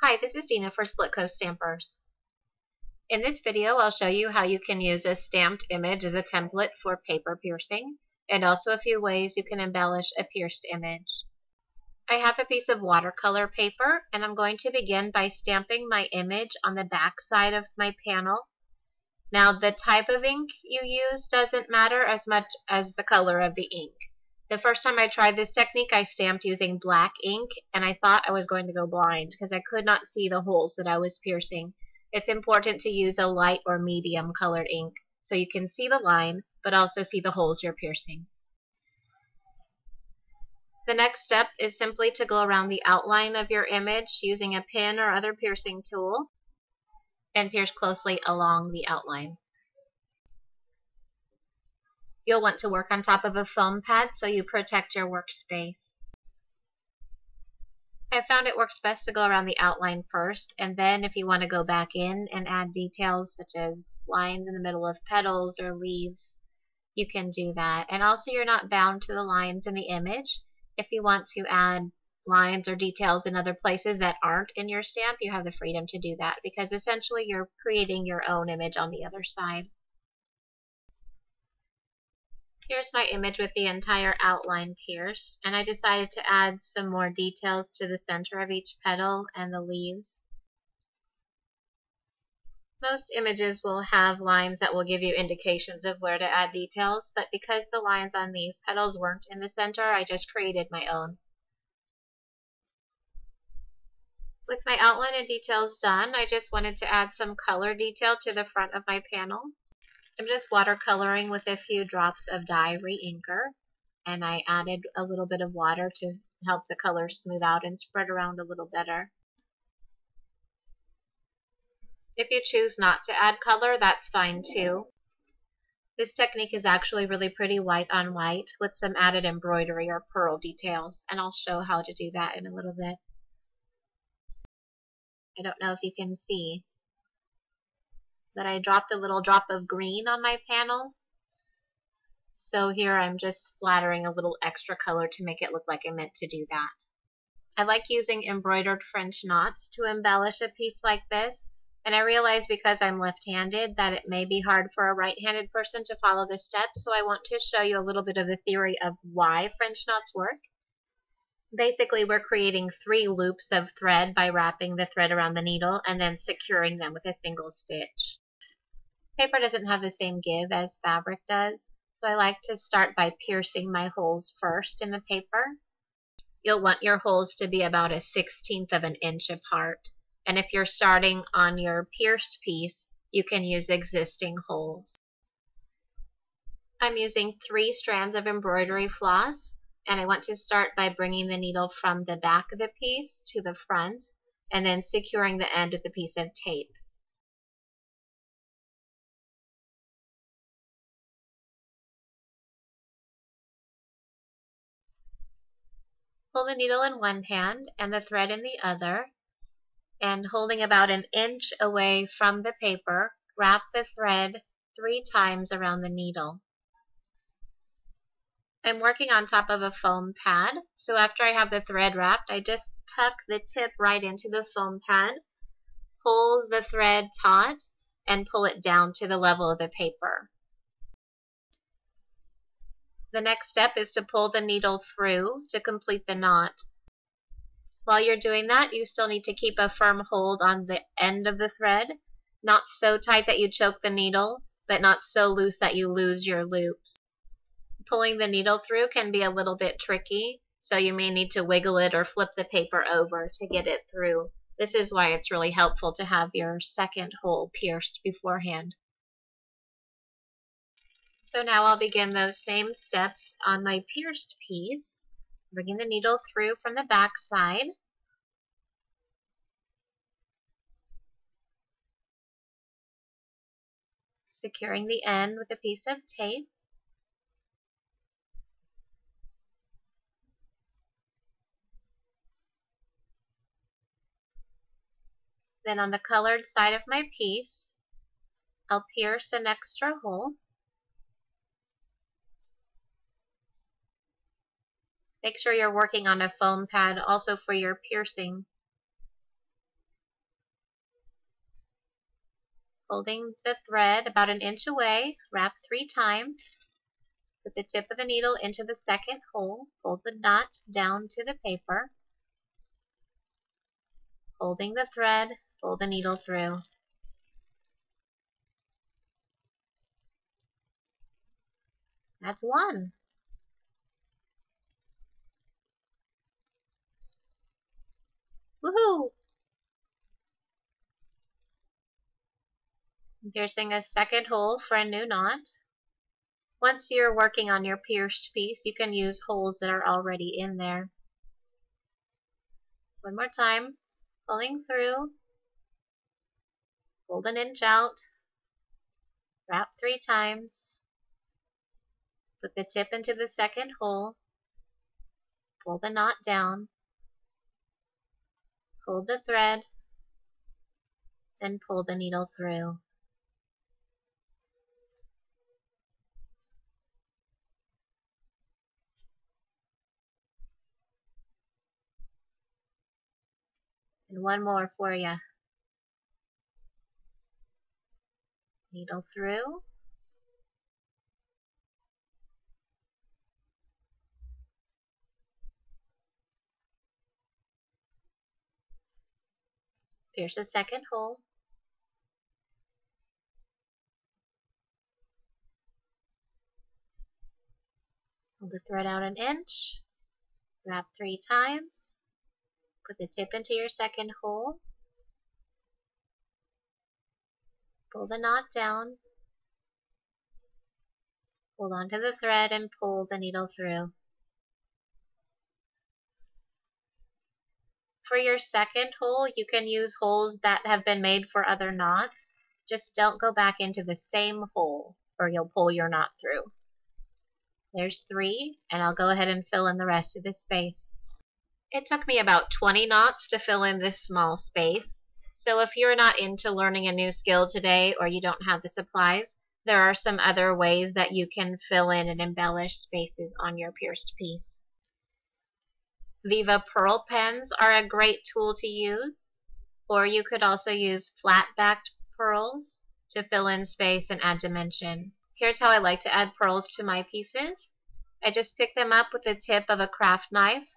Hi, this is Dina for Splitcoaststampers. In this video, I'll show you how you can use a stamped image as a template for paper piercing, and also a few ways you can embellish a pierced image. I have a piece of watercolor paper, and I'm going to begin by stamping my image on the back side of my panel. Now, the type of ink you use doesn't matter as much as the color of the ink. The first time I tried this technique, I stamped using black ink, and I thought I was going to go blind because I could not see the holes that I was piercing. It's important to use a light or medium colored ink so you can see the line, but also see the holes you're piercing. The next step is simply to go around the outline of your image using a pin or other piercing tool and pierce closely along the outline. You'll want to work on top of a foam pad so you protect your workspace. I found it works best to go around the outline first, and then if you want to go back in and add details such as lines in the middle of petals or leaves, you can do that. And also, you're not bound to the lines in the image. If you want to add lines or details in other places that aren't in your stamp, you have the freedom to do that because essentially you're creating your own image on the other side. Here's my image with the entire outline pierced, and I decided to add some more details to the center of each petal and the leaves. Most images will have lines that will give you indications of where to add details, but because the lines on these petals weren't in the center, I just created my own. With my outline and details done, I just wanted to add some color detail to the front of my panel. I'm just watercoloring with a few drops of dye re-inker, and I added a little bit of water to help the color smooth out and spread around a little better. If you choose not to add color, that's fine too. This technique is actually really pretty white on white with some added embroidery or pearl details, and I'll show how to do that in a little bit. I don't know if you can see, but I dropped a little drop of green on my panel. So here I'm just splattering a little extra color to make it look like I meant to do that. I like using embroidered French knots to embellish a piece like this, and I realize because I'm left-handed that it may be hard for a right-handed person to follow the steps, so I want to show you a little bit of the theory of why French knots work. Basically, we're creating 3 loops of thread by wrapping the thread around the needle and then securing them with a single stitch. Paper doesn't have the same give as fabric does, so I like to start by piercing my holes first in the paper. You'll want your holes to be about 1/16 of an inch apart, and if you're starting on your pierced piece, you can use existing holes. I'm using 3 strands of embroidery floss, and I want to start by bringing the needle from the back of the piece to the front, and then securing the end with a piece of tape. Hold the needle in one hand and the thread in the other, and holding about 1 inch away from the paper, wrap the thread 3 times around the needle. I'm working on top of a foam pad, so after I have the thread wrapped, I just tuck the tip right into the foam pad, pull the thread taut, and pull it down to the level of the paper. The next step is to pull the needle through to complete the knot. While you're doing that, you still need to keep a firm hold on the end of the thread, not so tight that you choke the needle, but not so loose that you lose your loops. Pulling the needle through can be a little bit tricky, so you may need to wiggle it or flip the paper over to get it through. This is why it's really helpful to have your second hole pierced beforehand. So now I'll begin those same steps on my pierced piece, bringing the needle through from the back side. Securing the end with a piece of tape. Then on the colored side of my piece, I'll pierce an extra hole. Make sure you're working on a foam pad also for your piercing. Holding the thread about an inch away, wrap 3 times. Put the tip of the needle into the second hole. Pull the knot down to the paper. Holding the thread, pull the needle through. That's 1. Woohoo! I'm piercing a second hole for a new knot. Once you're working on your pierced piece, you can use holes that are already in there. One more time, pulling through, hold an inch out, wrap 3 times, put the tip into the second hole, pull the knot down, hold the thread, then pull the needle through. And one more for you. Needle through. Pierce the second hole. Pull the thread out an inch. Wrap 3 times. Put the tip into your second hole. Pull the knot down. Hold on to the thread and pull the needle through. For your second hole, you can use holes that have been made for other knots. Just don't go back into the same hole or you'll pull your knot through. There's 3, and I'll go ahead and fill in the rest of this space. It took me about 20 knots to fill in this small space. So if you're not into learning a new skill today or you don't have the supplies, there are some other ways that you can fill in and embellish spaces on your pierced piece. Viva pearl pens are a great tool to use, or you could also use flat-backed pearls to fill in space and add dimension. Here's how I like to add pearls to my pieces. I just pick them up with the tip of a craft knife,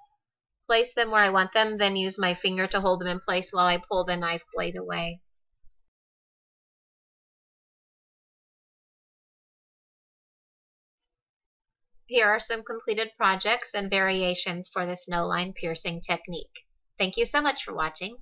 place them where I want them, then use my finger to hold them in place while I pull the knife blade away. Here are some completed projects and variations for this no-line piercing technique. Thank you so much for watching.